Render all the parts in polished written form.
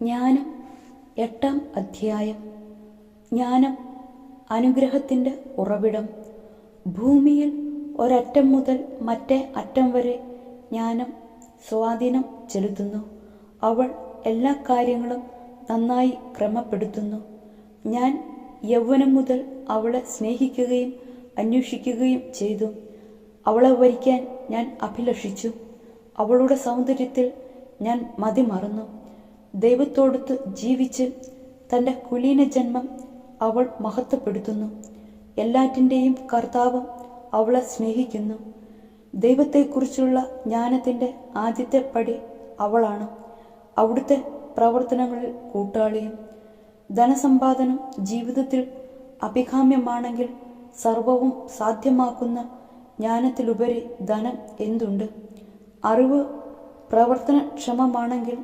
ജ്ഞാനം 8-ാം അധ്യായം. ജ്ഞാനം അനുഗ്രഹത്തിൻ്റെ ഉറവിടം. ഭൂമിയിൽ ഒരറ്റം മുതൽ മറ്റേ അറ്റം വരെ ജ്ഞാനം സ്വാധീനം ചെലുത്തുന്നു. അവൾ എല്ലാ കാര്യങ്ങളും നന്നായി ക്രമപ്പെടുത്തുന്നു. ഞാൻ യൗവനം മുതൽ അവളെ സ്നേഹിക്കുകയും അന്വേഷിക്കുകയും ചെയ്തു. അവളെ വരിക്കാൻ ഞാൻ അഭിലഷിച്ചു. അവളുടെ സൗന്ദര്യത്തിൽ ഞാൻ മതിമറന്നു. ദൈവത്തോടൊത്ത് ജീവിച്ച് തൻ്റെ കുലീന ജന്മം അവൾ മഹത്വപ്പെടുത്തുന്നു. എല്ലാറ്റിൻ്റെയും കർത്താവ് അവളെ സ്നേഹിക്കുന്നു. ദൈവത്തെക്കുറിച്ചുള്ള ജ്ഞാനത്തിൻ്റെ ആദ്യത്തെ പടി അവളാണ്. അവിടുത്തെ പ്രവർത്തനങ്ങളിൽ കൂട്ടാളിയും. ധനസമ്പാദനം ജീവിതത്തിൽ അഭികാമ്യമാണെങ്കിൽ സർവവും സാധ്യമാക്കുന്ന ജ്ഞാനത്തിലുപരി ധനം എന്തുണ്ട്? അറിവ് പ്രവർത്തനക്ഷമമാണെങ്കിൽ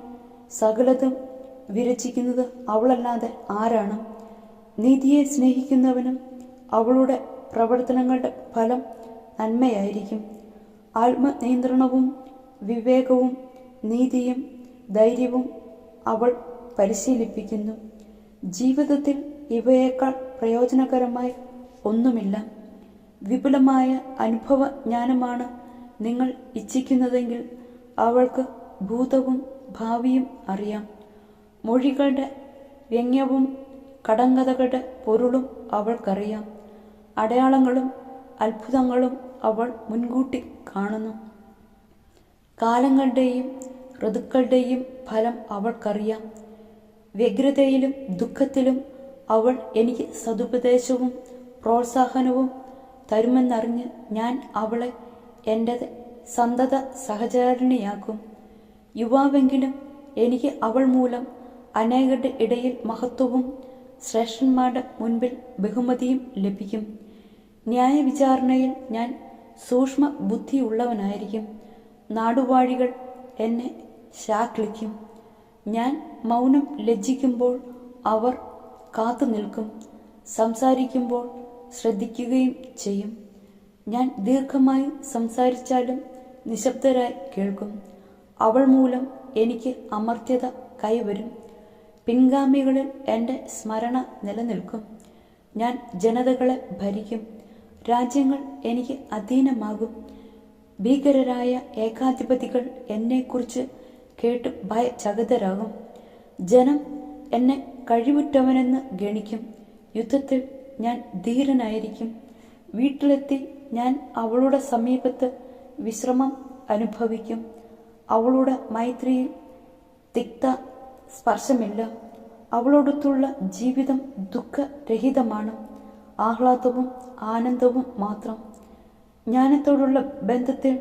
സകലതും വിരചിക്കുന്നത് അവളല്ലാതെ ആരാണ്? നീതിയെ സ്നേഹിക്കുന്നവനും അവളുടെ പ്രവർത്തനങ്ങളുടെ ഫലം നന്മയായിരിക്കും. ആത്മനിയന്ത്രണവും വിവേകവും നീതിയും ധൈര്യവും അവൾ പരിശീലിപ്പിക്കുന്നു. ജീവിതത്തിൽ ഇവയേക്കാൾ പ്രയോജനകരമായി ഒന്നുമില്ല. വിപുലമായ അനുഭവജ്ഞാനമാണ് നിങ്ങൾ ഇച്ഛിക്കുന്നതെങ്കിൽ അവൾക്ക് ഭൂതവും ഭാവിയും അറിയാം. മൊഴികളുടെ വ്യംഗ്യവും കടങ്കഥകളുടെ പൊരുളും അവൾക്കറിയാം. അടയാളങ്ങളും അത്ഭുതങ്ങളും അവൾ മുൻകൂട്ടി കാണുന്നു. കാലങ്ങളുടെയും ഋതുക്കളുടെയും ഫലം അവൾക്കറിയാം. വ്യഗ്രതയിലും ദുഃഖത്തിലും അവൾ എനിക്ക് സതുപദേശവും പ്രോത്സാഹനവും തരുമെന്നറിഞ്ഞ് ഞാൻ അവളെ എൻ്റെ സന്തത സഹചാരിണിയാക്കും. യുവാവെങ്കിലും എനിക്ക് അവൾ മൂലം അനേകരുടെ ഇടയിൽ മഹത്വവും ശ്രേഷ്ഠന്മാരുടെ മുൻപിൽ ബഹുമതിയും ലഭിക്കും. ന്യായവിചാരണയിൽ ഞാൻ സൂക്ഷ്മ ബുദ്ധിയുള്ളവനായിരിക്കും. നാടുവാഴികൾ എന്നെ ശാക്ലിക്കും. ഞാൻ മൗനം ലജ്ജിക്കുമ്പോൾ അവർ കാത്തു നിൽക്കും. സംസാരിക്കുമ്പോൾ ശ്രദ്ധിക്കുകയും ചെയ്യും. ഞാൻ ദീർഘമായി സംസാരിച്ചാലും നിശബ്ദരായി കേൾക്കും. അവൾ മൂലം എനിക്ക് അമർത്യത കൈവരും. പിൻഗാമികളിൽ എൻ്റെ സ്മരണ നിലനിൽക്കും. ഞാൻ ജനതകളെ ഭരിക്കും. രാജ്യങ്ങൾ എനിക്ക് അധീനമാകും. ഭീകരരായ ഏകാധിപതികൾ എന്നെക്കുറിച്ച് കേട്ട് ഭയചകിതരാകും. ജനം എന്നെ കഴിവുറ്റവനെന്ന് ഗണിക്കും. യുദ്ധത്തിൽ ഞാൻ ധീരനായിരിക്കും. വീട്ടിലെത്തി ഞാൻ അവളുടെ സമീപത്ത് വിശ്രമം അനുഭവിക്കും. അവളുടെ മൈത്രിയിൽ തിക്ത സ്പർശമില്ല. അവളോടൊത്തുള്ള ജീവിതം ദുഃഖരഹിതമാണ്. ആഹ്ലാദവും ആനന്ദവും മാത്രം. ജ്ഞാനത്തോടുള്ള ബന്ധത്തിൽ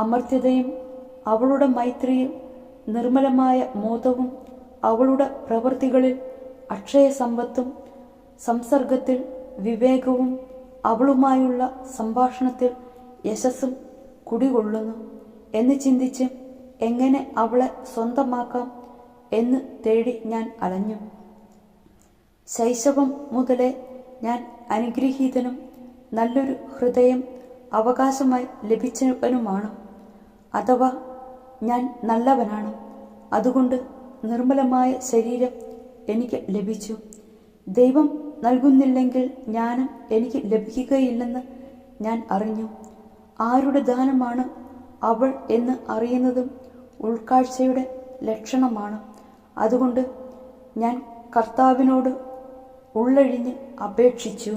അമർത്യതയും അവളുടെ മൈത്രിയിൽ നിർമ്മലമായ മോദവും അവളുടെ പ്രവൃത്തികളിൽ അക്ഷയസമ്പത്തും സംസർഗത്തിൽ വിവേകവും അവളുമായുള്ള സംഭാഷണത്തിൽ യശസ്സും കുടികൊള്ളുന്നു എന്ന് ചിന്തിച്ച് എങ്ങനെ അവളെ സ്വന്തമാക്കാം എന്ന് തേടി ഞാൻ അലഞ്ഞു. ശൈശവം മുതലേ ഞാൻ അനുഗ്രഹീതനും നല്ലൊരു ഹൃദയം അവകാശമായി ലഭിച്ചവനുമാണ്. അഥവാ ഞാൻ നല്ലവനാണ്. അതുകൊണ്ട് നിർമ്മലമായ ശരീരം എനിക്ക് ലഭിച്ചു. ദൈവം നൽകുന്നില്ലെങ്കിൽ ജ്ഞാനം എനിക്ക് ലഭിക്കുകയില്ലെന്ന് ഞാൻ അറിഞ്ഞു. ആരുടെ ദാനമാണ് അവൾ എന്ന് അറിയുന്നതും ഉൾക്കാഴ്ചയുടെ ലക്ഷണമാണ്. അതുകൊണ്ട് ഞാൻ കർത്താവിനോട് ഉള്ളഴിഞ്ഞ് അപേക്ഷിച്ചു.